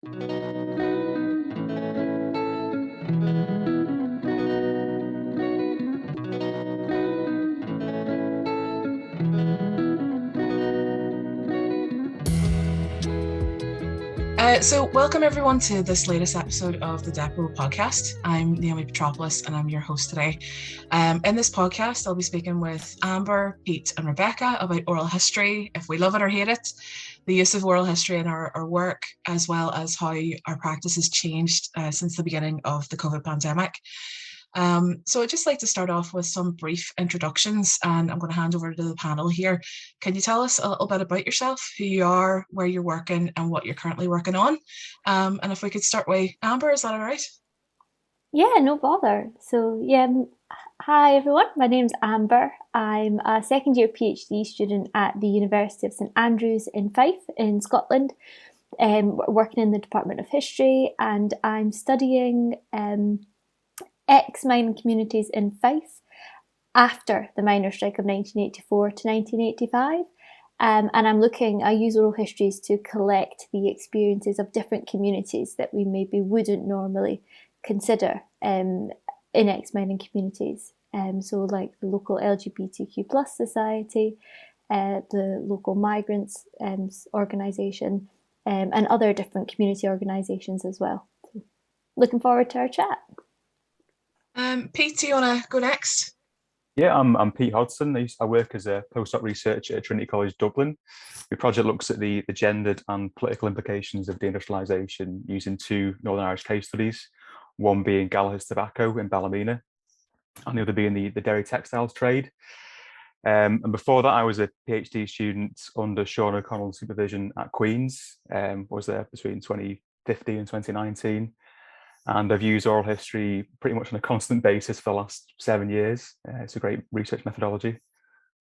So welcome everyone to this latest episode of the DePOT podcast. I'm Naomi Petropoulos and I'm your host today. In this podcast, I'll be speaking with Amber, Pete and Rebekah about oral history, if we love it or hate it, the use of oral history in our work, as well as how our practice has changed since the beginning of the COVID pandemic. So I'd just like to start off with some brief introductions, and I'm going to hand over to the panel here. Can you tell us a little bit about yourself, who you are, where you're working, and what you're currently working on? And if we could start with Amber, is that all right? Yeah, no bother. Hi everyone, my name's Amber. I'm a second year PhD student at the University of St Andrews in Fife in Scotland, working in the Department of History, and I'm studying ex-mining communities in Fife after the miners' strike of 1984 to 1985. And I use oral histories to collect the experiences of different communities that we maybe wouldn't normally consider in ex-mining communities. So like the local LGBTQ plus society, the local migrants organisation, and other different community organisations as well. So looking forward to our chat. Pete, do you want to go next? Yeah, I'm Pete Hodson. I work as a postdoc researcher at Trinity College Dublin. The project looks at the gendered and political implications of deindustrialisation using two Northern Irish case studies, one being Gallagher's Tobacco in Ballymena, and the other being the dairy textiles trade. And before that, I was a PhD student under Sean O'Connell's supervision at Queen's. Was there between 2015 and 2019. And I've used oral history pretty much on a constant basis for the last 7 years. It's a great research methodology.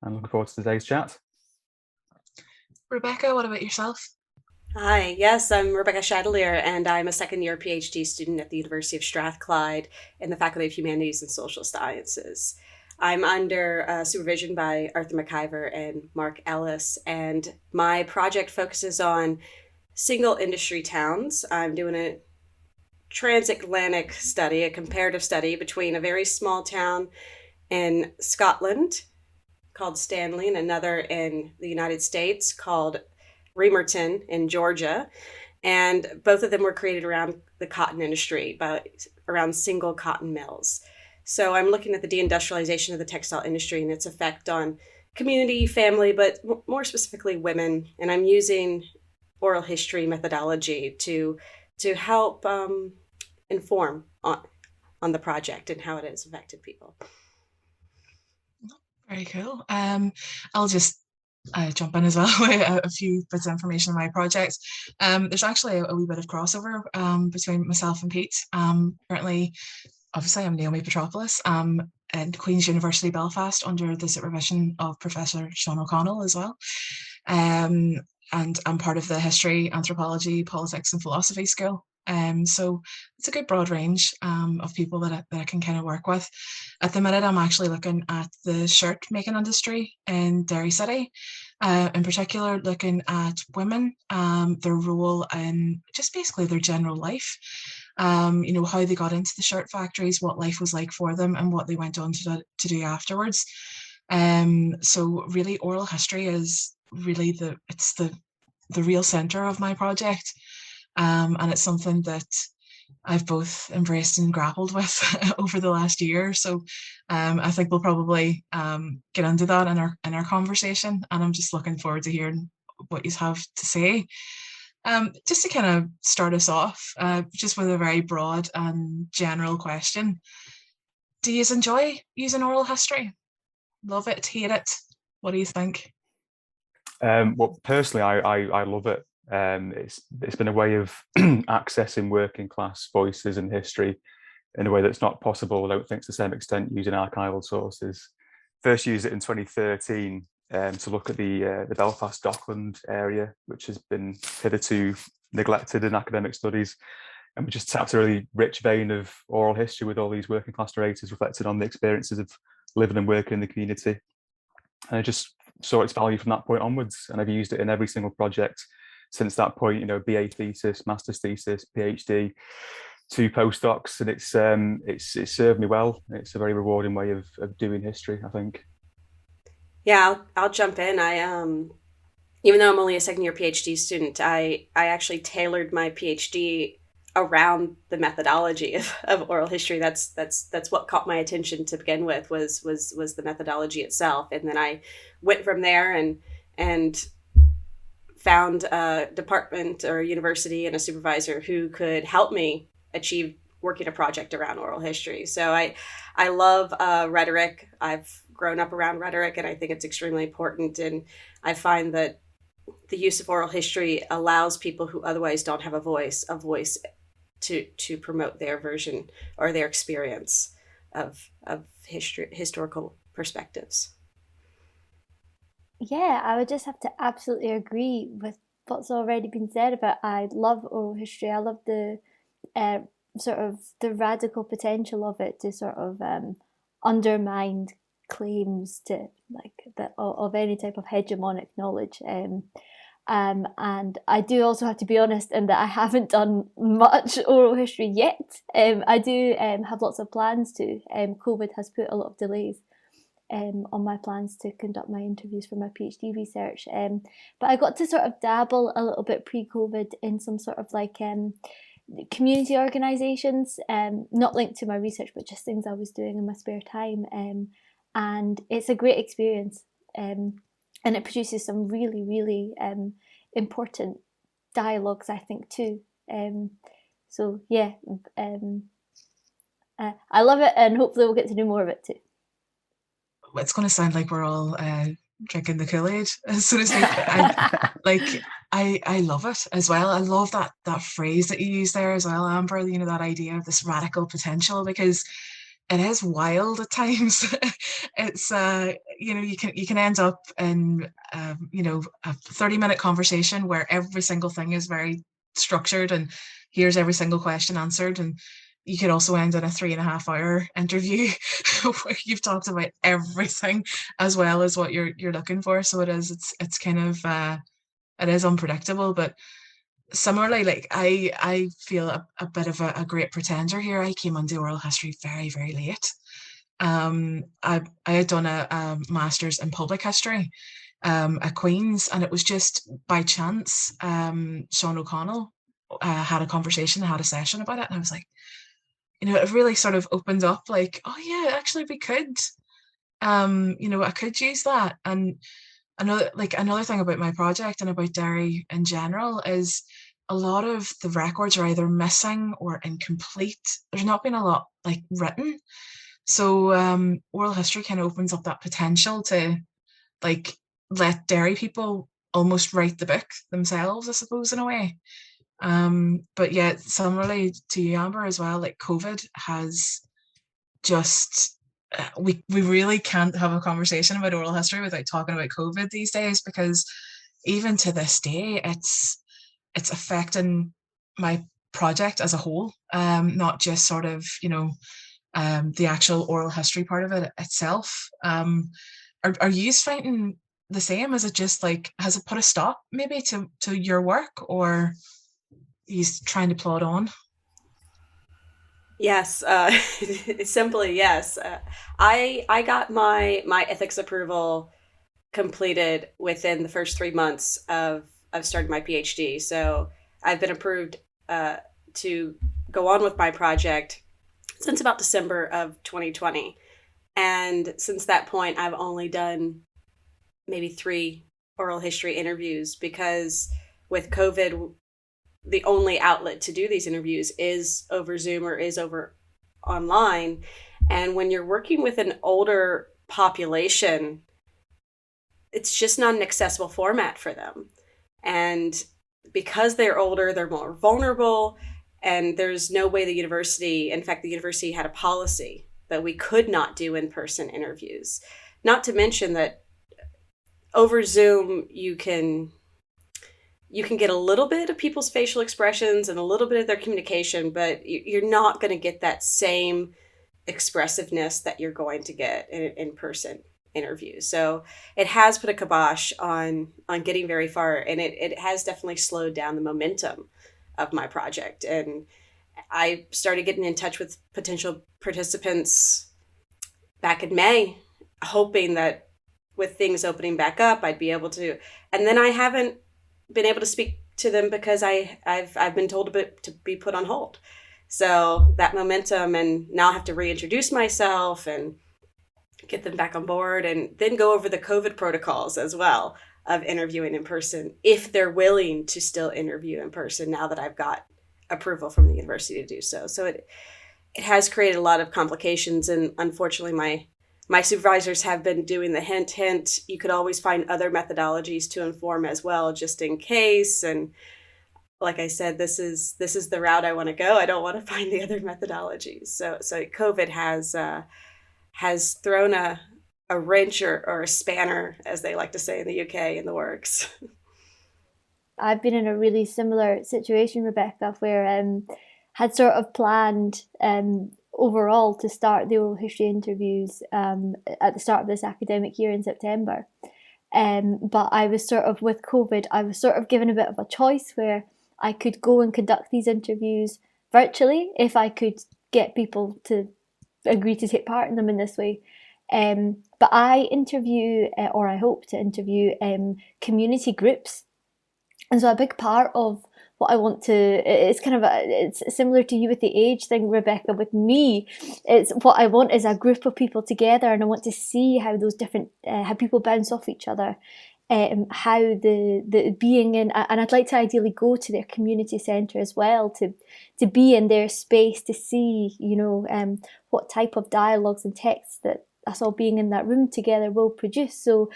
I'm looking forward to today's chat. Rebekah, what about yourself? Hi, yes, I'm Rebekah Chatellier, and I'm a second year PhD student at the University of Strathclyde in the Faculty of Humanities and Social Sciences. I'm under supervision by Arthur McIver and Mark Ellis, and my project focuses on single industry towns. I'm doing a transatlantic study, a comparative study between a very small town in Scotland called Stanley and another in the United States called Bremerton in Georgia. And both of them were created around the cotton industry, around single cotton mills. So I'm looking at the deindustrialization of the textile industry and its effect on community, family, but more specifically women. And I'm using oral history methodology to help inform on the project and how it has affected people. Very cool. I'll just jump in as well with a few bits of information on my project. There's actually a wee bit of crossover between myself and Pete. Currently, obviously, I'm Naomi Petropoulos at Queen's University Belfast under the supervision of Professor Sean O'Connell as well. And I'm part of the History, Anthropology, Politics and Philosophy School. So it's a good broad range of people that I can kind of work with. At the minute, I'm actually looking at the shirt making industry in Derry City, in particular looking at women, their role in just basically their general life, how they got into the shirt factories, what life was like for them and what they went on to do afterwards. So really oral history is really the real center of my project. And it's something that I've both embraced and grappled with over the last year. So I think we'll probably get into that in our conversation. And I'm just looking forward to hearing what you have to say. Just to kind of start us off, just with a very broad and general question. Do you enjoy using oral history? Love it, hate it? What do you think? Well, personally, I love it. It's been a way of accessing working class voices and history in a way that's not possible, I don't think, to the same extent using archival sources. First used it in 2013 to look at the Belfast Dockland area, which has been hitherto neglected in academic studies. And we just tapped a really rich vein of oral history with all these working class narrators reflected on the experiences of living and working in the community. And I just saw its value from that point onwards. And I've used it in every single project since that point, BA thesis, master's thesis, PhD, 2 postdocs, and it's served me well. It's a very rewarding way of doing history, I think. Yeah, I'll jump in. Even though I'm only a second year PhD student, I actually tailored my PhD around the methodology of oral history. That's what caught my attention to begin with, was the methodology itself. And then I went from there and found a department or a university and a supervisor who could help me achieve working a project around oral history. So I love rhetoric. I've grown up around rhetoric, and I think it's extremely important. And I find that the use of oral history allows people who otherwise don't have a voice to promote their version or their experience of historical perspectives. Yeah, I would just have to absolutely agree with what's already been said about, I love oral history. I love the sort of the radical potential of it to sort of undermine claims to that of any type of hegemonic knowledge. And I do also have to be honest in that I haven't done much oral history yet. I do have lots of plans to. COVID has put a lot of delays on my plans to conduct my interviews for my PhD research. But I got to sort of dabble a little bit pre-COVID in some sort of community organisations, not linked to my research, but just things I was doing in my spare time. And it's a great experience. And it produces some really, really important dialogues, I think, too. So, yeah, I love it, and hopefully we'll get to do more of it, too. It's going to sound like we're all drinking the Kool-Aid, so to speak. I love it as well. I love that phrase that you use there as well, Amber, that idea of this radical potential, because it is wild at times. It's you can end up in a 30-minute conversation where every single thing is very structured and here's every single question answered, and you could also end in a 3.5-hour interview where you've talked about everything as well as what you're looking for. So it's kind of it is unpredictable, but similarly, I feel a bit of a great pretender here. I came onto oral history very, very late. I had done a master's in public history at Queen's, and it was just by chance. Sean O'Connell had a session about it, and I was like, it really sort of opened up, like, oh yeah, actually we could, I could use that. And another thing about my project and about Derry in general is a lot of the records are either missing or incomplete. There's not been a lot written. So oral history kind of opens up that potential to let Derry people almost write the book themselves, I suppose, in a way. But yeah, similarly to you, Amber, as well, COVID has just we really can't have a conversation about oral history without talking about COVID these days, because even to this day it's affecting my project as a whole, not just sort of the actual oral history part of it itself. Are you finding the same? Is it just has it put a stop maybe to your work, or he's trying to plod on? Yes, simply yes. I got my ethics approval completed within the first 3 months of starting my PhD. So I've been approved to go on with my project since about December of 2020. And since that point, I've only done maybe 3 oral history interviews, because with COVID, the only outlet to do these interviews is over Zoom or is over online. And when you're working with an older population, it's just not an accessible format for them. And because they're older, they're more vulnerable, and there's no way the university had a policy that we could not do in-person interviews. Not to mention that over Zoom, you can get a little bit of people's facial expressions and a little bit of their communication, but you're not going to get that same expressiveness that you're going to get in person. interviews. So it has put a kibosh on getting very far, and it has definitely slowed down the momentum of my project. And I started getting in touch with potential participants back in May, hoping that with things opening back up, I'd be able to. And then I haven't been able to speak to them because I've been told to be put on hold. So that momentum, and now I have to reintroduce myself and get them back on board, and then go over the COVID protocols as well of interviewing in person, if they're willing to still interview in person now that I've got approval from the university to do so. So it has created a lot of complications, and unfortunately my supervisors have been doing the hint, you could always find other methodologies to inform as well, just in case. And like I said, this is the route I want to go. I don't want to find the other methodologies. So COVID has thrown a wrench or a spanner, as they like to say in the UK, in the works. I've been in a really similar situation, Rebekah, where had sort of planned overall to start the oral history interviews at the start of this academic year in September. But I was sort of, with COVID, I was sort of given a bit of a choice where I could go and conduct these interviews virtually if I could get people to agree to take part in them in this way. But I interview, or I hope to interview, community groups. And so a big part of what I want to, it's kind of, it's similar to you with the age thing, Rebekah. With me, it's what I want is a group of people together, and I want to see how those different, how people bounce off each other, how the being in, and I'd like to ideally go to their community centre as well, to be in their space, to see, what type of dialogues and texts that us all being in that room together will produce. So,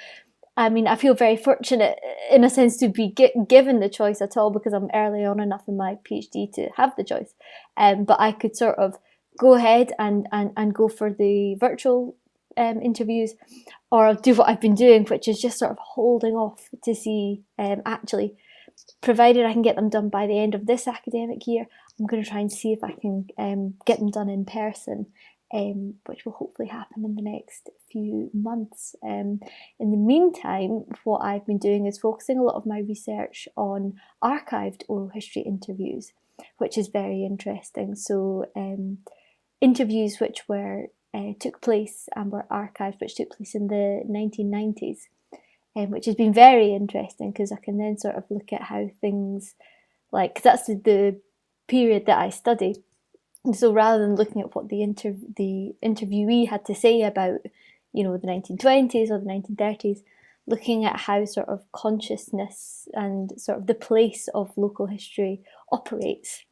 I mean, I feel very fortunate in a sense to be given the choice at all, because I'm early on enough in my PhD to have the choice. But I could sort of go ahead and go for the virtual interviews, or I'll do what I've been doing, which is just sort of holding off to see, actually, provided I can get them done by the end of this academic year, I'm going to try and see if I can get them done in person, which will hopefully happen in the next few months. In the meantime, what I've been doing is focusing a lot of my research on archived oral history interviews, which is very interesting. So interviews which took place and were archived, which took place in the 1990s, which has been very interesting, because I can then sort of look at how things, like, 'cause that's the period that I study. And so rather than looking at what the interviewee had to say about, the 1920s or the 1930s, looking at how sort of consciousness and sort of the place of local history operates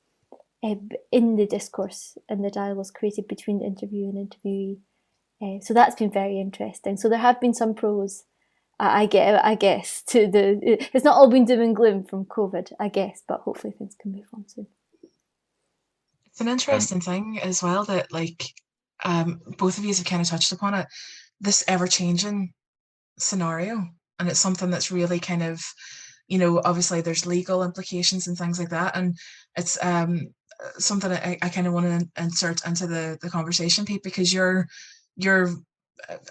in the discourse and the dialogues created between the interview and interviewee. So that's been very interesting. So there have been some pros, I guess, to it's not all been doom and gloom from COVID, I guess, but hopefully things can move on soon. It's an interesting thing as well that, like, both of you have kind of touched upon it, this ever-changing scenario, and it's something that's really kind of, obviously there's legal implications and things like that, and it's something that I kind of want to insert into the conversation, Pete, because you're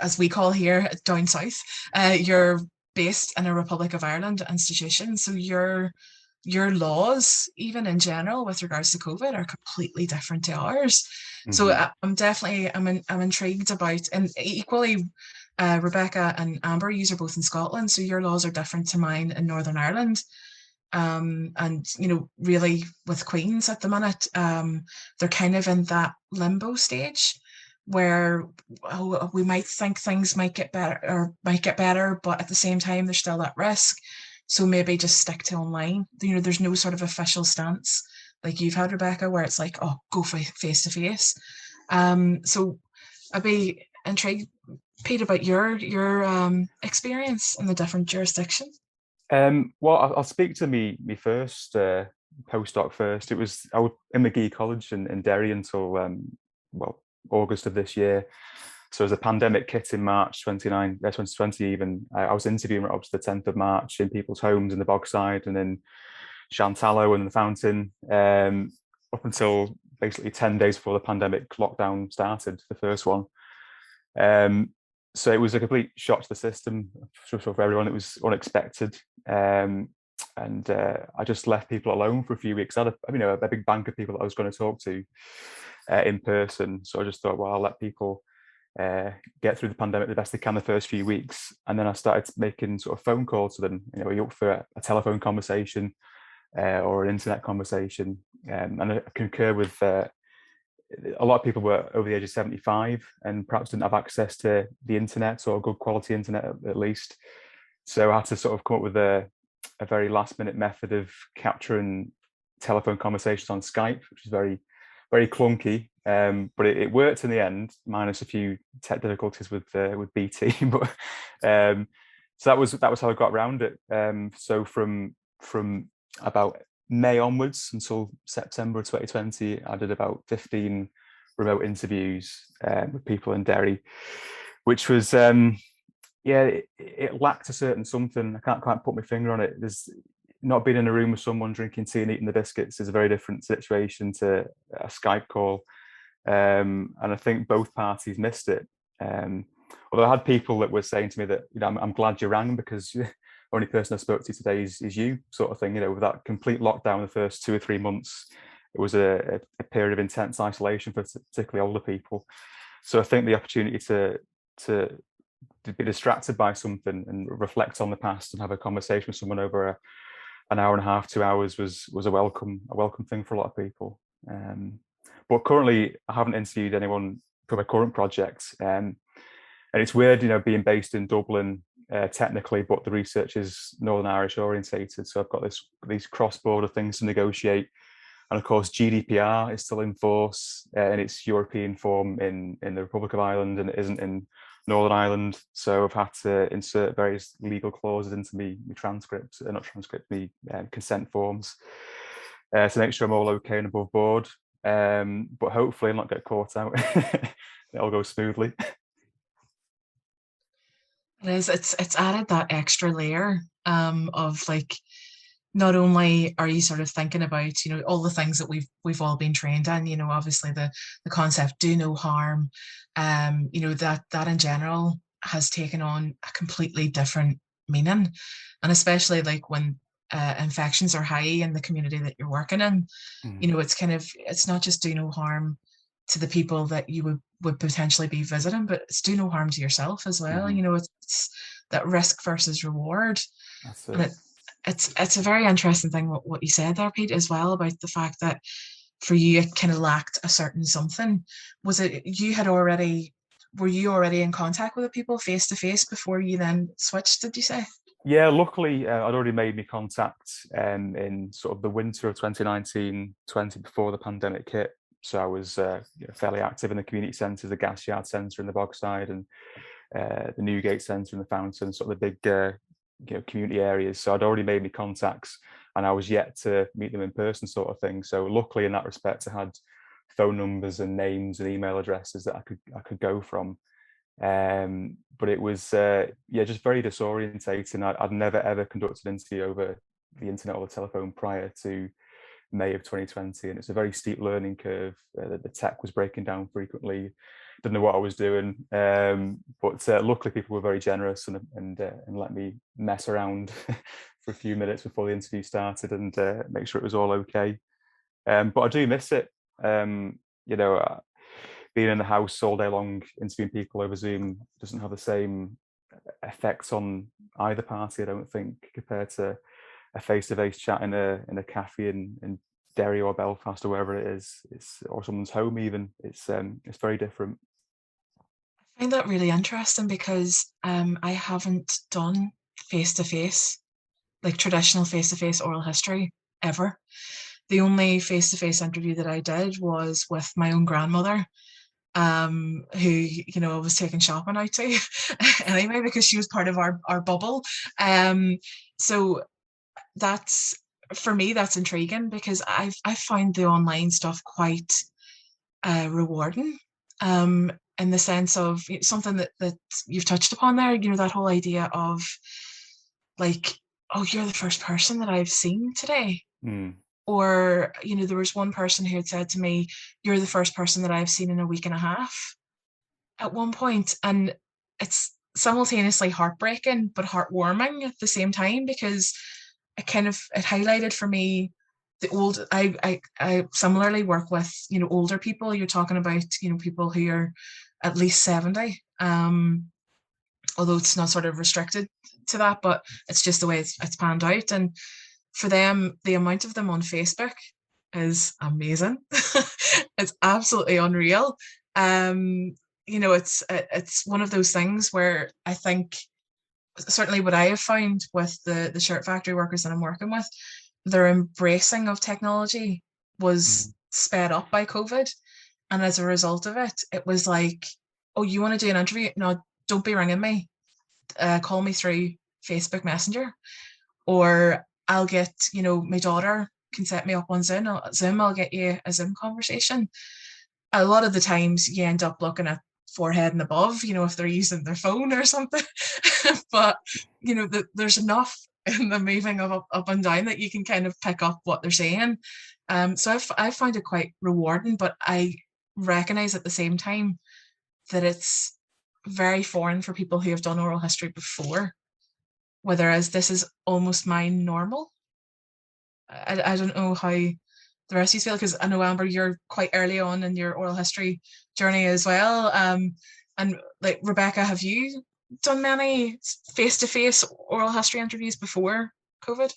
as we call here down south, you're based in a Republic of Ireland institution, so your laws, even in general, with regards to COVID, are completely different to ours. Mm-hmm. So I'm intrigued about, and equally, Rebekah and Amber, you are both in Scotland, so your laws are different to mine in Northern Ireland. And really with Queen's at the minute, they're kind of in that limbo stage where we might think things might get better, but at the same time they're still at risk. So maybe just stick to online. There's no sort of official stance like you've had, Rebekah, where it's like, oh, go face to face. So I'd be intrigued, Pete, about your experience in the different jurisdictions. Well, I'll speak to me first postdoc first. I was in McGee College in Derry until August of this year. So as a pandemic hit in March 2020 even, I was interviewing right up to the 10th of March in people's homes in the Bogside and in Shantallow and the Fountain, up until basically 10 days before the pandemic lockdown started, the first one. So it was a complete shock to the system for everyone. It was unexpected. And I just left people alone for a few weeks. I had a big bank of people that I was going to talk to in person. So I just thought, well, I'll let people get through the pandemic the best they can the first few weeks. And then I started making sort of phone calls to them. Are you up for a telephone conversation or an internet conversation? And I concur with a lot of people were over the age of 75 and perhaps didn't have access to the internet, or good quality internet at least. So I had to sort of come up with a very last minute method of capturing telephone conversations on Skype, which is very, very clunky. But it worked in the end, minus a few tech difficulties with BT. But so that was how I got around it. So from about May onwards until September 2020, I did about 15 remote interviews with people in Derry, which was it lacked a certain something. I can't quite put my finger on it. There's not being in a room with someone drinking tea and eating the biscuits is a very different situation to a Skype call. And I think both parties missed it. Although I had people that were saying to me that, I'm glad you rang, because the only person I spoke to today is you, sort of thing. With that complete lockdown the first 2 or 3 months, it was a period of intense isolation for particularly older people. So I think the opportunity to be distracted by something and reflect on the past and have a conversation with someone over an hour and a half, 2 hours was a welcome thing for a lot of people. But currently, I haven't interviewed anyone for my current project, and it's weird, being based in Dublin technically, but the research is Northern Irish orientated. So I've got these cross-border things to negotiate, and of course GDPR is still in force in its European form in the Republic of Ireland, and it isn't in Northern Ireland. So I've had to insert various legal clauses into me transcripts, me consent forms to make sure I'm all okay and above board. But hopefully I'll not get caught out. It'll go smoothly. It's added that extra layer of like, not only are you sort of thinking about all the things that we've all been trained in, obviously the concept do no harm, that in general has taken on a completely different meaning, and especially like when infections are high in the community that you're working in. It's not just do no harm to the people that you would potentially be visiting, but it's do no harm to yourself as well. It's that risk versus reward. That's it. And it's a very interesting thing what you said there, Pete, as well, about the fact that for you it kind of lacked a certain something. Was it were you already in contact with the people face to face before you then switched, did you say? Yeah, luckily I'd already made me contact in sort of the winter of 2019-20 before the pandemic hit. So I was fairly active in the community centres, the Gas Yard Centre in the Bogside, and the Newgate Centre in the Fountain, sort of the big community areas. So I'd already made me contacts, and I was yet to meet them in person, sort of thing. So luckily in that respect, I had phone numbers and names and email addresses that I could go from. But it was just very disorientating. I'd never ever conducted an interview over the internet or the telephone prior to May of 2020, and it's a very steep learning curve. The tech was breaking down frequently. Didn't know what I was doing, but luckily people were very generous and let me mess around for a few minutes before the interview started and make sure it was all okay. But I do miss it. Being in the house all day long interviewing people over Zoom doesn't have the same effects on either party, I don't think, compared to a face-to-face chat in a cafe in Derry or Belfast or wherever it is, or someone's home even. It's very different. I find that really interesting because I haven't done face-to-face, like traditional face-to-face oral history ever. The only face-to-face interview that I did was with my own grandmother, who I was taking shopping out to anyway, because she was part of our bubble. So that's, for me, that's intriguing, because I find the online stuff quite rewarding, in the sense of something that you've touched upon there, that whole idea of like, oh, you're the first person that I've seen today. Or, there was one person who had said to me, you're the first person that I've seen in a week and a half at one point. And it's simultaneously heartbreaking but heartwarming at the same time, because it highlighted for me the old. I similarly work with, you know, older people. You're talking about, you know, people who are at least 70. Although it's not sort of restricted to that, but it's just the way it's panned out. And for them, the amount of them on Facebook is amazing. It's absolutely unreal. You know, it's one of those things where I think, certainly what I have found with the shirt factory workers that I'm working with, their embracing of technology was sped up by COVID. And as a result of it, it was like, oh, you want to do an interview? No, don't be ringing me. Call me through Facebook Messenger, or I'll get, you know, my daughter can set me up on Zoom. I'll get you a Zoom conversation. A lot of the times you end up looking at forehead and above, you know, if they're using their phone or something. But, you know, there's enough in the moving of up and down that you can kind of pick up what they're saying. So I find it quite rewarding, but I recognize at the same time that it's very foreign for people who have done oral history before, whereas this is almost my normal. I don't know how the rest of you feel, because I know, Amber, you're quite early on in your oral history journey as well. And like, Rebekah, have you done many face-to-face oral history interviews before COVID?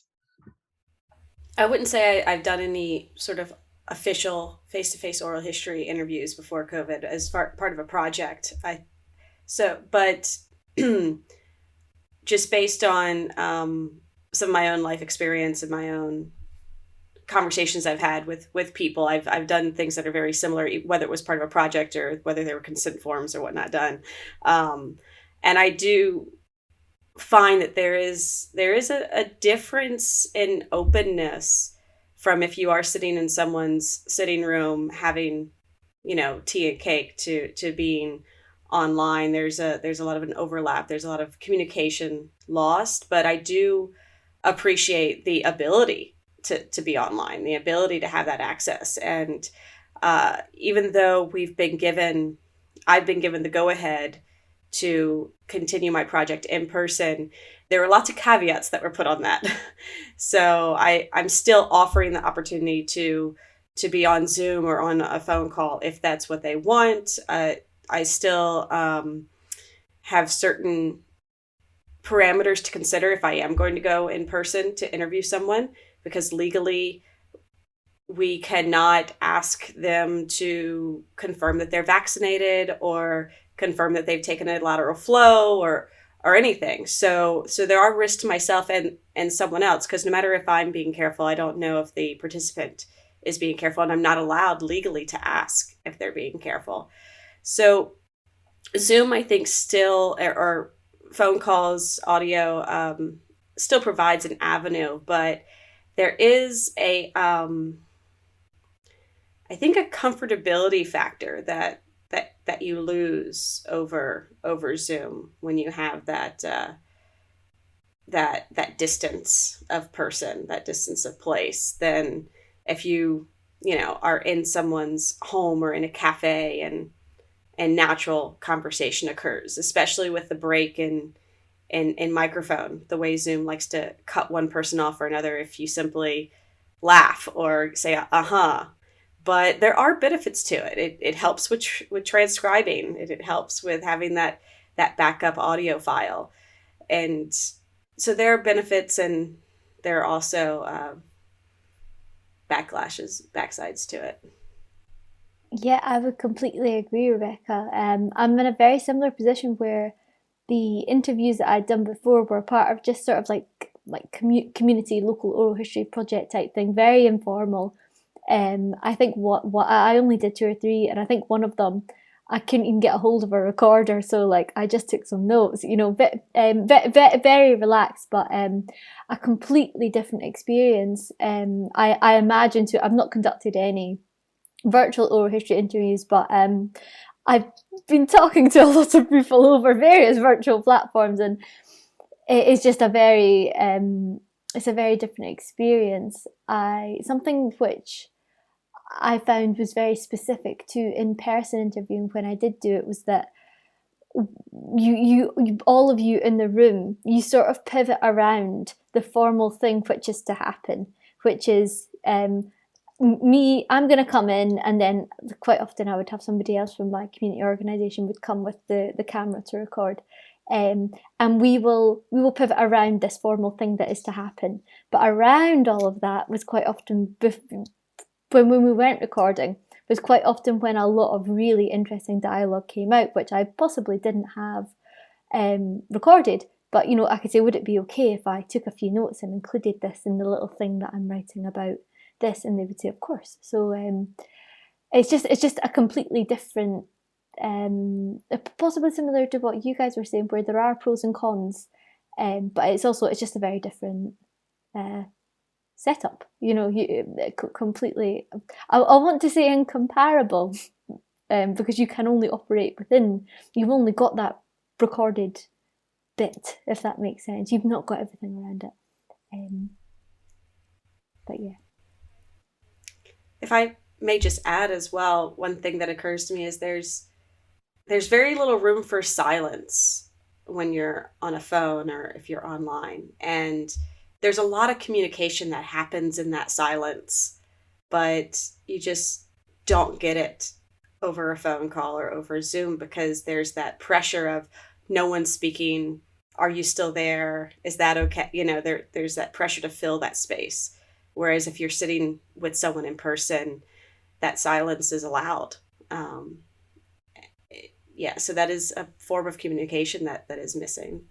I wouldn't say I've done any sort of official face-to-face oral history interviews before COVID as part of a project. But just based on some of my own life experience and my own conversations I've had with people, I've done things that are very similar, whether it was part of a project or whether they were consent forms or whatnot done. And I do find that there is a difference in openness from if you are sitting in someone's sitting room having, you know, tea and cake to being online. There's a lot of an overlap. There's a lot of communication lost, but I do appreciate the ability to be online, the ability to have that access. And even though I've been given the go-ahead to continue my project in person, there were lots of caveats that were put on that. So I'm still offering the opportunity to be on Zoom or on a phone call if that's what they want. I still have certain parameters to consider if I am going to go in person to interview someone, because legally we cannot ask them to confirm that they're vaccinated or confirm that they've taken a lateral flow or anything. So there are risks to myself and someone else, because no matter if I'm being careful, I don't know if the participant is being careful, and I'm not allowed legally to ask if they're being careful. So Zoom, I think, still, or phone calls, audio, still provides an avenue, but there is I think, a comfortability factor that you lose over Zoom when you have that distance of person, that distance of place, than if you are in someone's home or in a cafe and natural conversation occurs, especially with the break in microphone, the way Zoom likes to cut one person off or another if you simply laugh or say uh-huh. But there are benefits to it. It helps with transcribing. It helps with having that backup audio file. And so there are benefits, and there are also backsides to it. Yeah, I would completely agree, Rebekah. I'm in a very similar position where the interviews that I'd done before were part of just sort of like community local oral history project type thing, very informal. I think what I only did 2 or 3, and I think one of them I couldn't even get a hold of a recorder, so like I just took some notes, very relaxed, but a completely different experience. I imagine too. I've not conducted any virtual oral history interviews, but I've been talking to a lot of people over various virtual platforms, and it's just a very different experience. Something which I found was very specific to in-person interviewing when I did do it was that you all of you in the room, you sort of pivot around the formal thing which is to happen, which is me, I'm going to come in, and then quite often I would have somebody else from my community organisation would come with the camera to record. And we will pivot around this formal thing that is to happen. But around all of that was quite often, when we weren't recording, was quite often when a lot of really interesting dialogue came out, which I possibly didn't have recorded. But, you know, I could say, would it be okay if I took a few notes and included this in the little thing that I'm writing about this? And they would say, of course. So it's just a completely different, possibly similar to what you guys were saying, where there are pros and cons, but it's just a very different setup. You know, completely. I want to say incomparable, because you can only operate within. You've only got that recorded bit, if that makes sense. You've not got everything around it. But yeah. If I may just add as well, one thing that occurs to me is there's very little room for silence when you're on a phone or if you're online. And there's a lot of communication that happens in that silence, but you just don't get it over a phone call or over Zoom, because there's that pressure of no one's speaking. Are you still there? Is that okay? You know, there's that pressure to fill that space. Whereas if you're sitting with someone in person, that silence is allowed. Yeah, so that is a form of communication that is missing.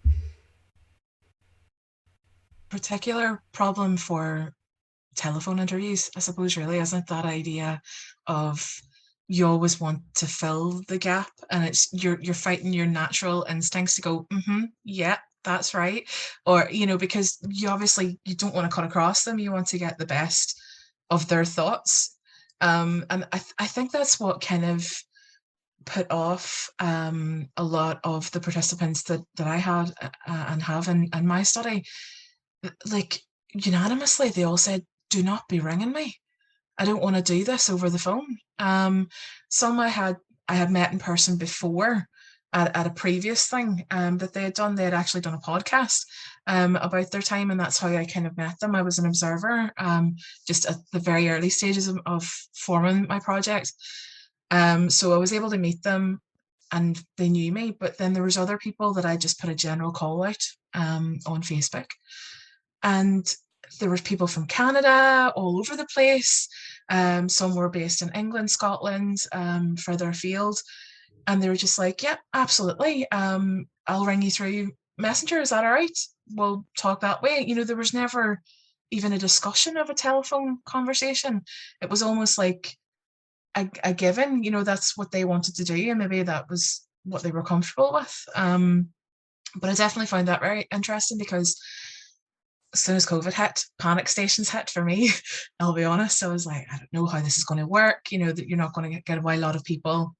Particular problem for telephone interviews, I suppose, really, isn't that idea of you always want to fill the gap, and it's you're fighting your natural instincts to go, yeah, that's right, or, you know, because you don't want to cut across them. You want to get the best of their thoughts, and I think that's what kind of put off a lot of the participants that I had and have in my study. Like, unanimously, they all said, "Do not be ringing me. I don't want to do this over the phone." Some I had met in person before at a previous thing that they had done. They had actually done a podcast about their time, and that's how I kind of met them. I was an observer just at the very early stages of forming my project. So I was able to meet them, and they knew me. But then there was other people that I just put a general call out on Facebook. And there were people from Canada, all over the place. Some were based in England, Scotland, further afield. And they were just like, yeah, absolutely. I'll ring you through Messenger. Is that all right? We'll talk that way. You know, there was never even a discussion of a telephone conversation. It was almost like a given, you know, that's what they wanted to do. And maybe that was what they were comfortable with. But I definitely found that very interesting, because as soon as COVID hit, panic stations hit for me. I'll be honest. I was like, I don't know how this is going to work. You know, that you're not going to get a lot of people,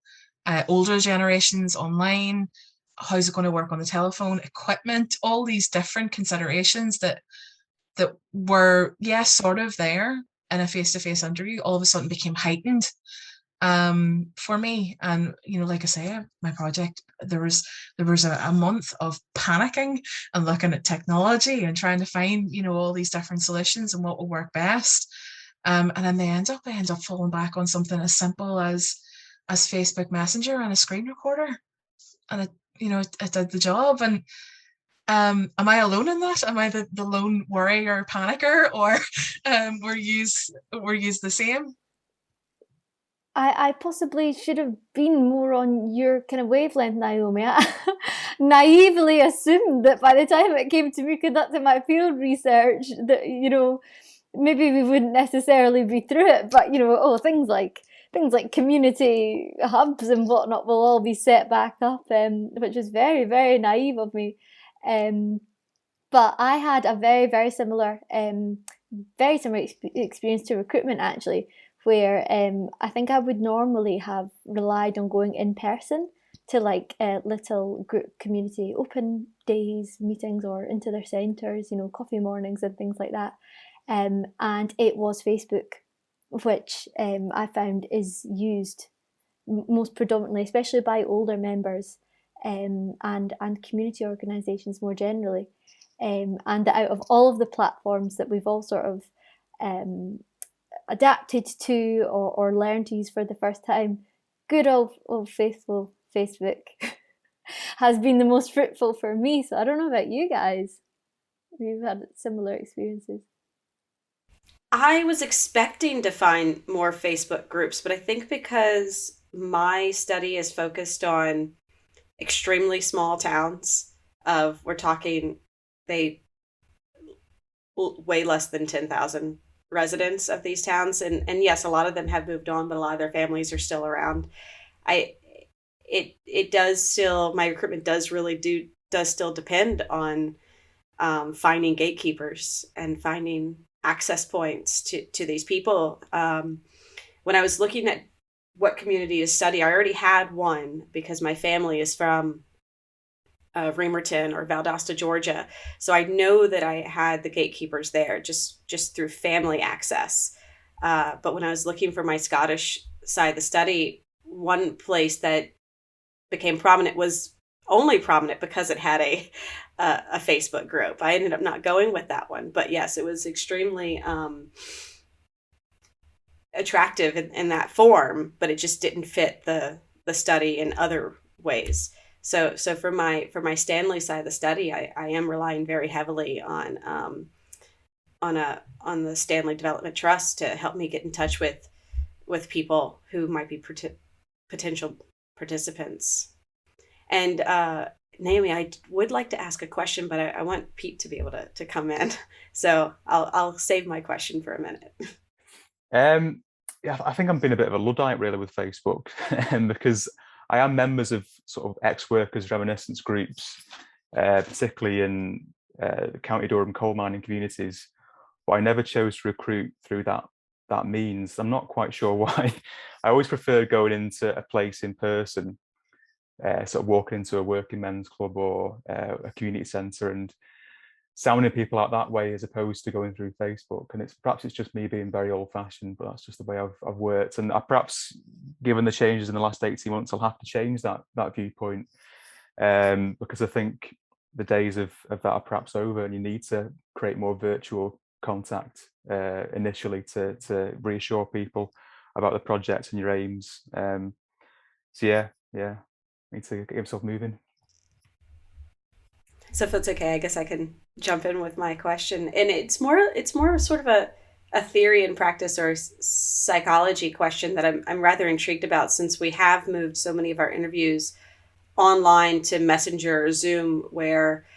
older generations online. How's it going to work on the telephone? Equipment, all these different considerations that were, yes, sort of there in a face-to-face interview, all of a sudden became heightened for me. And, you know, like I say, my project, there was a month of panicking and looking at technology and trying to find, you know, all these different solutions and what will work best. And then I end up falling back on something as simple as Facebook Messenger and a screen recorder, and it did the job. And am I alone in that? Am I the lone worrier or panicker, or were yous the same? I possibly should have been more on your kind of wavelength, Naomi. I naively assumed that by the time it came to me conducting my field research that, you know, maybe we wouldn't necessarily be through it, but, you know, things like community hubs and whatnot will all be set back up, which was very, very naive of me. But I had a very, very similar experience to recruitment, actually, where I think I would normally have relied on going in person to like little group community open days, meetings, or into their centres, you know, coffee mornings and things like that. And it was Facebook, which I found is used most predominantly, especially by older members, and community organisations more generally. And that out of all of the platforms that we've all sort of adapted to or learned to use for the first time, good old faithful Facebook has been the most fruitful for me. So I don't know about you guys. We've had similar experiences. I was expecting to find more Facebook groups, but I think because my study is focused on extremely small towns we're talking they way less than 10,000 residents of these towns, and yes, a lot of them have moved on, but a lot of their families are still around. It does still, my recruitment does still depend on finding gatekeepers and finding access points to these people. When I was looking at what community to study, I already had one because my family is from Remerton or Valdosta, Georgia. So I know that I had the gatekeepers there just through family access. But when I was looking for my Scottish side of the study, one place that became prominent was only prominent because it had a Facebook group. I ended up not going with that one, but yes, it was extremely attractive in that form, but it just didn't fit the study in other ways. So for my Stanley side of the study, I am relying very heavily on the Stanley Development Trust to help me get in touch with people who might be potential participants. And Naomi, I would like to ask a question, but I want Pete to be able to come in. So I'll save my question for a minute. Yeah, I think I'm being a bit of a Luddite really with Facebook, because I am members of sort of ex-workers reminiscence groups, particularly in County Durham coal mining communities, but I never chose to recruit through that means. I'm not quite sure why. I always prefer going into a place in person, sort of walking into a working men's club or a community centre and sounding people out that way, as opposed to going through Facebook. And perhaps it's just me being very old-fashioned, but that's just the way I've worked. And I perhaps, given the changes in the last 18 months, I'll have to change that viewpoint, because I think the days of that are perhaps over, and you need to create more virtual contact initially to reassure people about the project and your aims. So yeah, need to get yourself moving. So if it's okay, I guess I can jump in with my question. And it's more sort of a theory and practice or psychology question that I'm rather intrigued about, since we have moved so many of our interviews online to Messenger or Zoom, where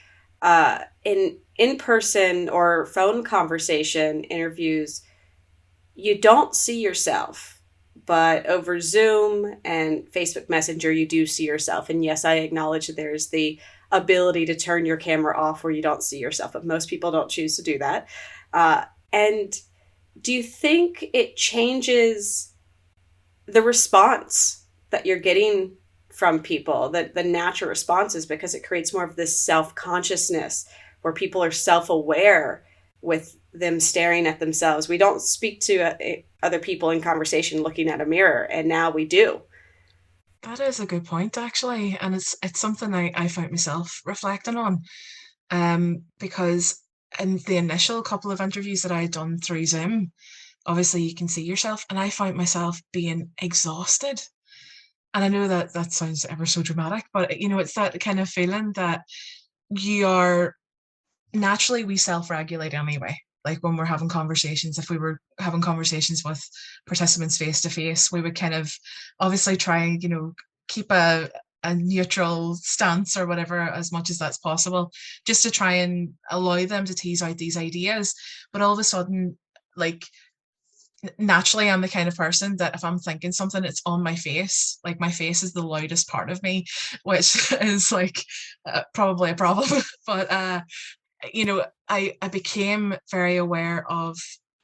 in person or phone conversation interviews, you don't see yourself. But over Zoom and Facebook Messenger, you do see yourself. And yes, I acknowledge that there's the ability to turn your camera off where you don't see yourself, but most people don't choose to do that. And do you think it changes the response that you're getting from people, the natural responses, because it creates more of this self-consciousness where people are self-aware with them staring at themselves? We don't speak to other people in conversation looking at a mirror, and now we do. That is a good point, actually, and it's something I found myself reflecting on, because in the initial couple of interviews that I had done through Zoom, obviously you can see yourself, and I found myself being exhausted. And I know that sounds ever so dramatic, but it's that kind of feeling that you are naturally, we self-regulate anyway. Like when we're having conversations, if we were having conversations with participants face to face, we would kind of obviously try, keep a neutral stance or whatever, as much as that's possible, just to try and allow them to tease out these ideas. But all of a sudden, like, naturally, I'm the kind of person that if I'm thinking something, it's on my face. Like, my face is the loudest part of me, which is like probably a problem. But I became very aware of,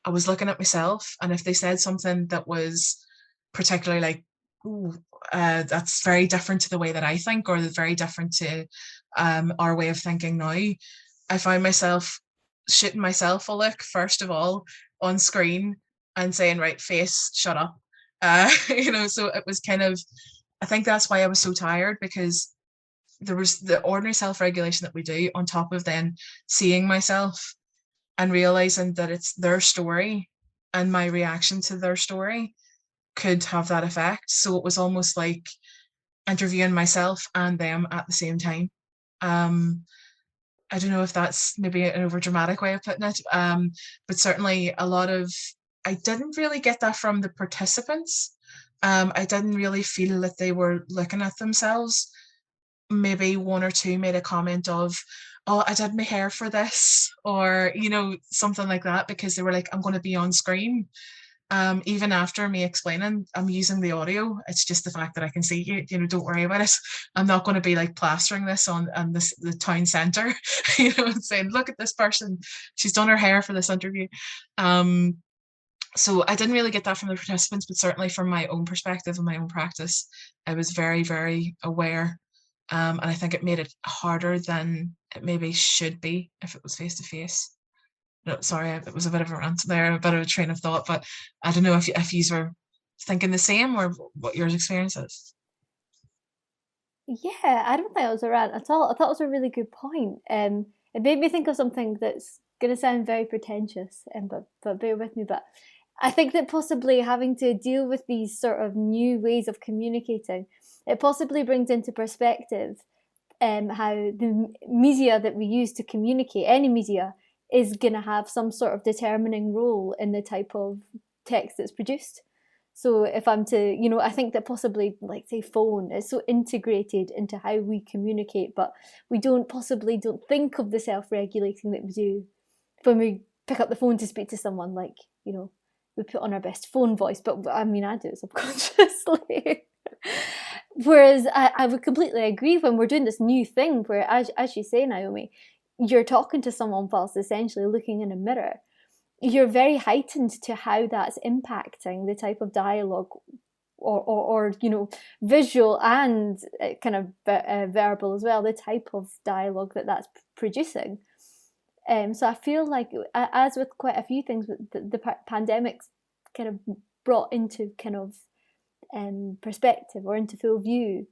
I was looking at myself, and if they said something that was particularly like, ooh, that's very different to the way that I think, or very different to our way of thinking now, I found myself shooting myself a look, first of all, on screen and saying, right, face, shut up. So it was kind of, I think that's why I was so tired, because there was the ordinary self-regulation that we do on top of then seeing myself and realizing that it's their story and my reaction to their story could have that effect. So it was almost like interviewing myself and them at the same time. I don't know if that's maybe an over dramatic way of putting it, but certainly I didn't really get that from the participants. I didn't really feel that they were looking at themselves. Maybe one or two made a comment of, oh, I did my hair for this, or, something like that, because they were like, I'm going to be on screen. Even after me explaining, I'm using the audio. It's just the fact that I can see you, don't worry about it. I'm not going to be like plastering this on the town centre, and saying, look at this person. She's done her hair for this interview. So I didn't really get that from the participants, but certainly from my own perspective and my own practice, I was very, very aware. And I think it made it harder than it maybe should be if it was face to face. No, sorry, it was a bit of a rant there, a bit of a train of thought, but I don't know if you were thinking the same or what your experience is. Yeah, I don't think it was a rant at all. I thought it was a really good point. It made me think of something that's going to sound very pretentious, but bear with me. But I think that possibly having to deal with these sort of new ways of communicating, it possibly brings into perspective how the media that we use to communicate, any media, is going to have some sort of determining role in the type of text that's produced. So if I'm to, I think that possibly, like, say, phone is so integrated into how we communicate, but we don't think of the self-regulating that we do when we pick up the phone to speak to someone. Like, we put on our best phone voice, but I mean, I do it subconsciously. Whereas I would completely agree when we're doing this new thing where, as you say, Naomi, you're talking to someone whilst essentially looking in a mirror. You're very heightened to how that's impacting the type of dialogue or visual and kind of verbal as well, the type of dialogue that's producing. So I feel like, as with quite a few things, the pandemic's kind of brought into kind of perspective or into full view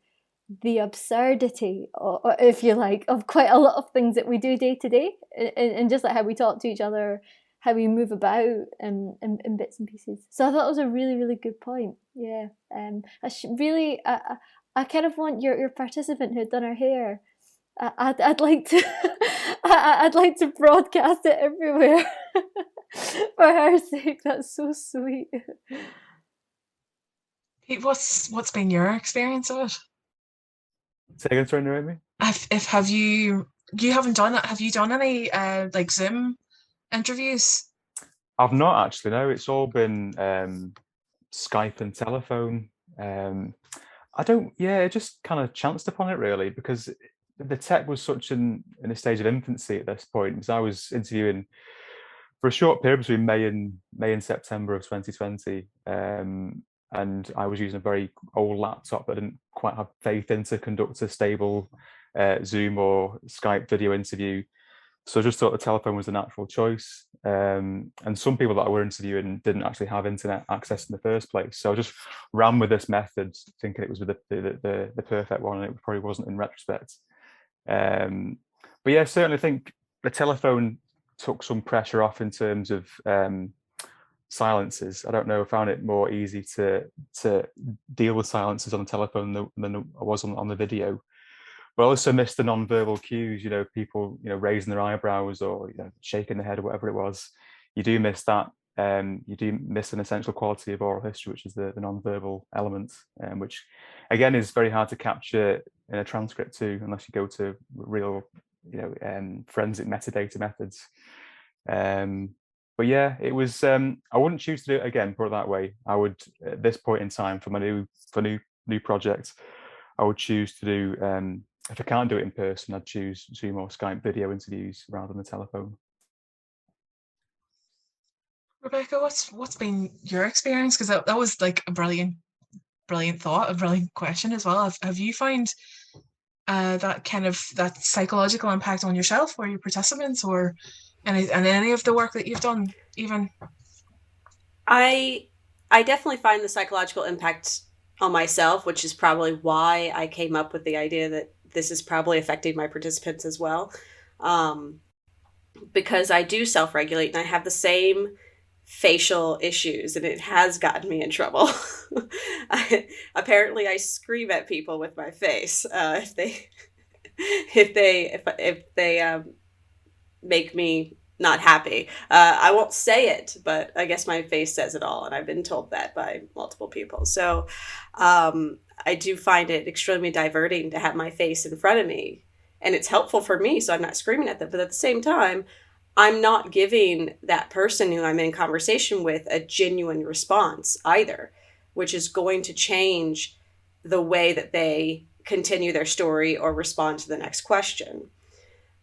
the absurdity, or if you like, of quite a lot of things that we do day to day, and just like how we talk to each other, how we move about in bits and pieces. So I thought it was a really, really good point. Yeah. I kind of want your participant who had done her hair. I'd like to I'd like to broadcast it everywhere for her sake. That's so sweet. Pete, what's been your experience of it? Say again, sorry, Naomi? Have you haven't done that? Have you done any like Zoom interviews? I've not actually. No, it's all been Skype and telephone. It just kind of chanced upon it really, because the tech was such in a stage of infancy at this point. Because I was interviewing for a short period between May and September of 2020. And I was using a very old laptop that didn't quite have faith in to conduct a stable Zoom or Skype video interview. So I just thought the telephone was a natural choice. And some people that I were interviewing didn't actually have internet access in the first place. So I just ran with this method, thinking it was the perfect one, and it probably wasn't in retrospect. But yeah, certainly think the telephone took some pressure off in terms of silences. I don't know, I found it more easy to deal with silences on the telephone than I was on the video. But I also missed the non-verbal cues, people, raising their eyebrows or shaking their head or whatever it was. You do miss that. You do miss an essential quality of oral history, which is the non-verbal element, which again is very hard to capture in a transcript too, unless you go to real, forensic metadata methods. But yeah, it was. I wouldn't choose to do it again. Put it that way. I would, at this point in time, for my new project, I would choose to do. If I can't do it in person, I'd choose Zoom or Skype video interviews rather than the telephone. Rebekah, what's been your experience? Because that was like a brilliant thought, a brilliant question as well. Have you found that kind of that psychological impact on yourself or your participants, or any of the work that you've done even? I definitely find the psychological impact on myself, which is probably why I came up with the idea that this is probably affecting my participants as well, because I do self-regulate and I have the same facial issues, and it has gotten me in trouble. Apparently, I scream at people with my face if they make me not happy. I won't say it, but I guess my face says it all, and I've been told that by multiple people. So I do find it extremely diverting to have my face in front of me, and it's helpful for me, so I'm not screaming at them. But at the same time, I'm not giving that person who I'm in conversation with a genuine response either, which is going to change the way that they continue their story or respond to the next question.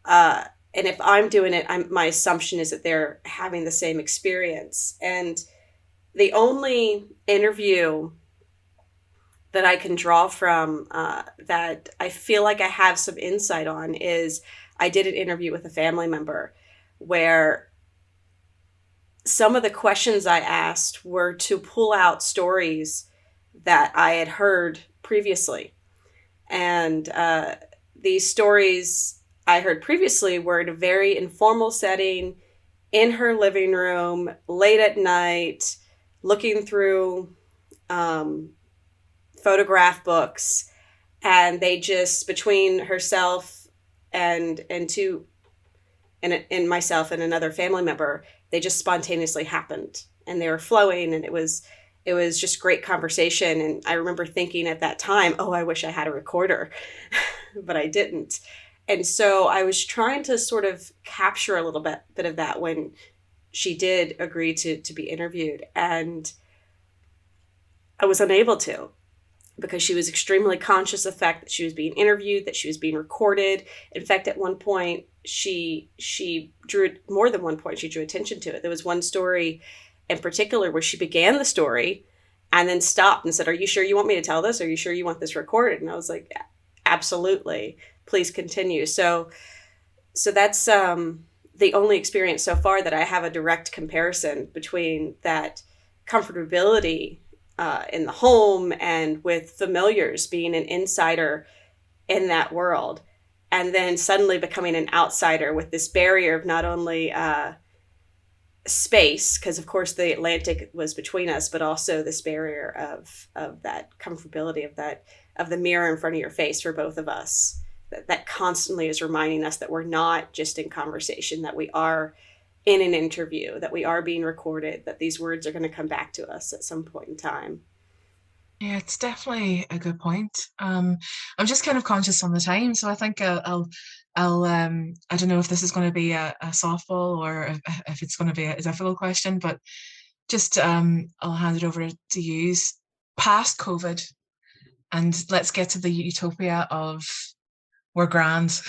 And if I'm doing it, my assumption is that they're having the same experience. And the only interview that I can draw from that I feel like I have some insight on is I did an interview with a family member where some of the questions I asked were to pull out stories that I had heard previously. And these stories I heard previously were in a very informal setting, in her living room, late at night, looking through photograph books. And they just, between herself and myself and another family member, they just spontaneously happened, and they were flowing, and it was just great conversation. And I remember thinking at that time, oh, I wish I had a recorder, but I didn't. And so I was trying to sort of capture a little bit of that when she did agree to be interviewed, and I was unable to, because she was extremely conscious of the fact that she was being interviewed, that she was being recorded. In fact, at one point, she drew, more than one point, she drew attention to it. There was one story in particular where she began the story and then stopped and said, "Are you sure you want me to tell this? Are you sure you want this recorded?" And I was like, "Absolutely, please continue." So that's the only experience so far that I have a direct comparison between that comfortability in the home and with familiars, being an insider in that world, and then suddenly becoming an outsider with this barrier of not only space, because of course the Atlantic was between us, but also this barrier of that comfortability of the mirror in front of your face for both of us, that constantly is reminding us that we're not just in conversation, that we are in an interview, that we are being recorded, that these words are going to come back to us at some point in time. Yeah, it's definitely a good point. I'm just kind of conscious on the time, so I think I'll I don't know if this is going to be a softball or if it's going to be a difficult question, but just I'll hand it over to you. Past COVID, and let's get to the utopia of we're grand.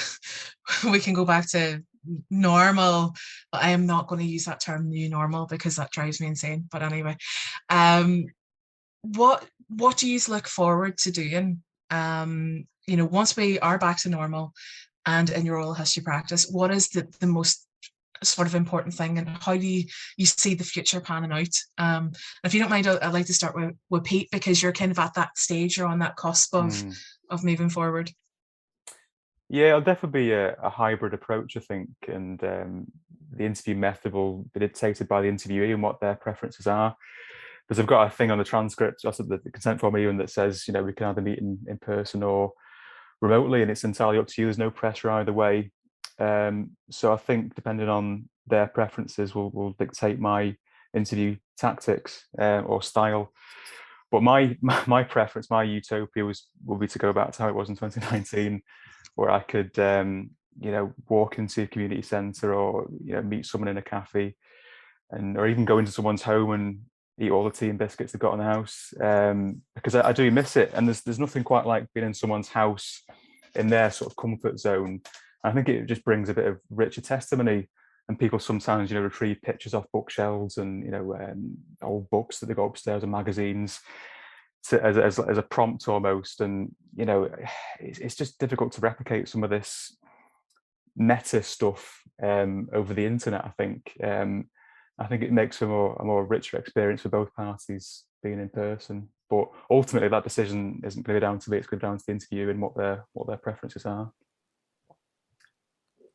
We can go back to normal, but I am not going to use that term new normal because that drives me insane. But anyway, what do you look forward to doing? Once we are back to normal and in your oral history practice, what is the most sort of important thing, and how do you see the future panning out? If you don't mind, I'd like to start with Pete, because you're kind of at that stage, you're on that cusp of moving forward. Yeah, it'll definitely be a hybrid approach, I think, and the interview method will be dictated by the interviewee and what their preferences are. Because I've got a thing on the transcript, also the consent form even, that says, we can either meet in person or remotely, and it's entirely up to you. There's no pressure either way. So I think depending on their preferences will dictate my interview tactics or style. But my preference, my utopia will be to go back to how it was in 2019, where I could walk into a community centre or meet someone in a cafe, or even go into someone's home and eat all the tea and biscuits they've got in the house, because I do miss it. And there's nothing quite like being in someone's house in their sort of comfort zone. I think it just brings a bit of richer testimony. And people sometimes, retrieve pictures off bookshelves and, old books that they got upstairs and magazines as a prompt almost. And, it's just difficult to replicate some of this meta stuff over the internet, I think. I think it makes a more richer experience for both parties being in person. But ultimately, that decision isn't going to be down to me. It's going to be down to the interview and what their preferences are.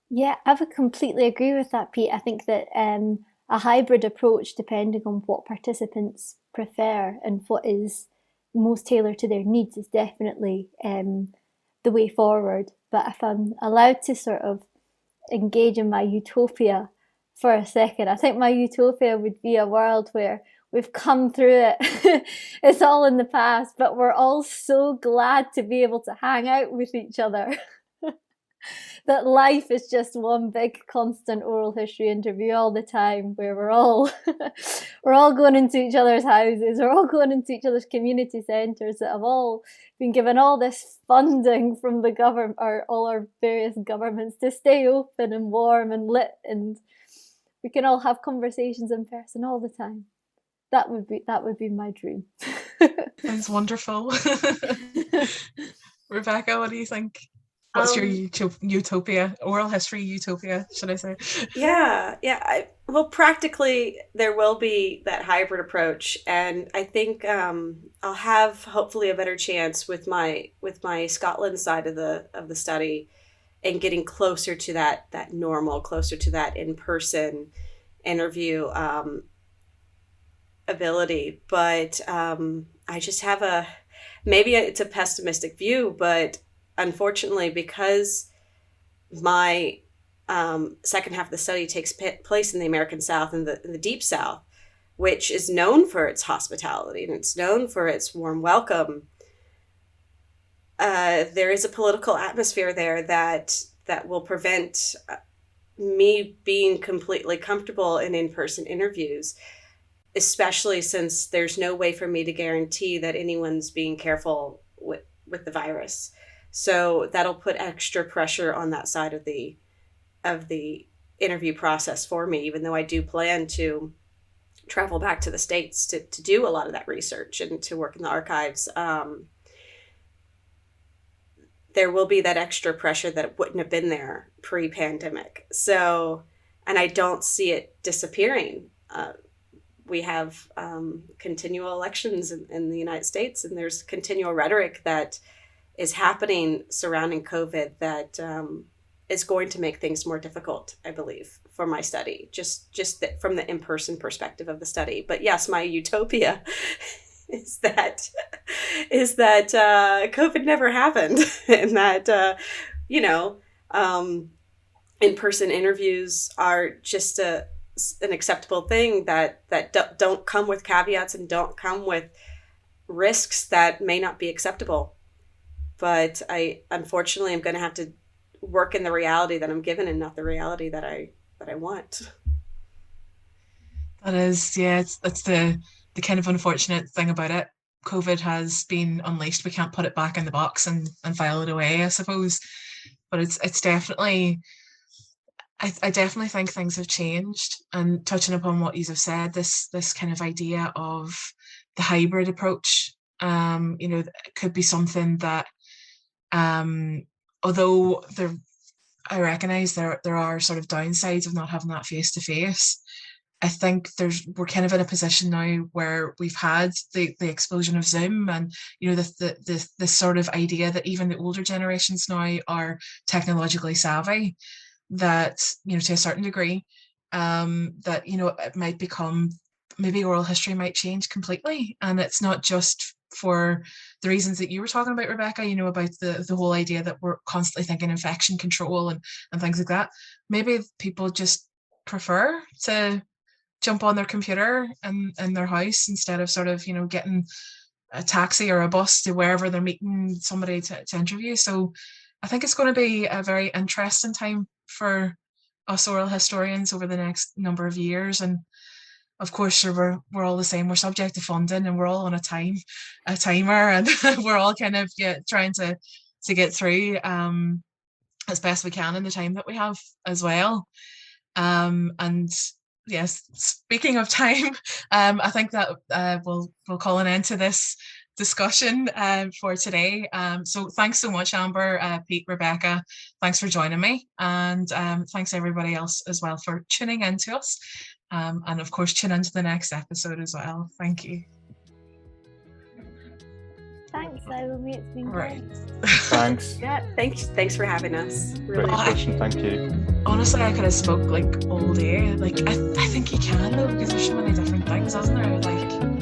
Yeah, I would completely agree with that, Pete. I think that a hybrid approach, depending on what participants prefer and what is most tailored to their needs, is definitely the way forward. But if I'm allowed to sort of engage in my utopia for a second, I think my utopia would be a world where we've come through it. It's all in the past, but we're all so glad to be able to hang out with each other. That life is just one big constant oral history interview all the time, where we're all going into each other's houses, we're all going into each other's community centres that have all been given all this funding from the government, or all our various governments, to stay open and warm and lit, and we can all have conversations in person all the time. That would be my dream. Sounds wonderful. Rebekah, what do you think? What's your utopia, oral history utopia, should I say? Yeah. Well, practically, there will be that hybrid approach, and I think I'll have hopefully a better chance with my Scotland side of the study, and getting closer to that normal, closer to that in-person interview ability. But I just have maybe it's a pessimistic view, but unfortunately, because my second half of the study takes place in the American South and the Deep South, which is known for its hospitality and it's known for its warm welcome, there is a political atmosphere there that will prevent me being completely comfortable in in-person interviews, especially since there's no way for me to guarantee that anyone's being careful with the virus. So that'll put extra pressure on that side of the interview process for me, even though I do plan to travel back to the States to do a lot of that research and to work in the archives. There will be that extra pressure that wouldn't have been there pre-pandemic. So, and I don't see it disappearing. We have continual elections in the United States, and there's continual rhetoric that is happening surrounding COVID that is going to make things more difficult, I believe, for my study, just from the in-person perspective of the study. But yes, my utopia is that COVID never happened, and that in-person interviews are just an acceptable thing that don't come with caveats and don't come with risks that may not be acceptable. But I unfortunately am going to have to work in the reality that I'm given and not the reality that I want. That is, yeah, that's the kind of unfortunate thing about it. COVID has been unleashed. We can't put it back in the box and file it away, I suppose. But it's definitely, I definitely think things have changed. And touching upon what you have said, this kind of idea of the hybrid approach, it could be something that, although I recognise there are sort of downsides of not having that face-to-face, I think we're kind of in a position now where we've had the explosion of Zoom, and the sort of idea that even the older generations now are technologically savvy, that to a certain degree, that it might become, maybe oral history might change completely, and it's not just for the reasons that you were talking about, Rebekah, about the whole idea that we're constantly thinking infection control and things like that. Maybe people just prefer to jump on their computer in their house instead of sort of getting a taxi or a bus to wherever they're meeting somebody to interview. So I think it's going to be a very interesting time for us oral historians over the next number of years. And of course, we're all the same. We're subject to funding, and we're all on a timer, and we're all kind of trying to get through as best we can in the time that we have as well. And yes, speaking of time, I think that we'll call an end to this discussion for today. So thanks so much, Amber, Pete, Rebekah. Thanks for joining me, and thanks everybody else as well for tuning in to us. And of course, tune into the next episode as well. Thank you. Naomi. It's been Right. great. Thanks. Yeah, thanks for having us. Great Really. discussion. Thank you. Honestly, I could have spoke like all day. Like I think you can though, because there's so many different things, isn't there? Like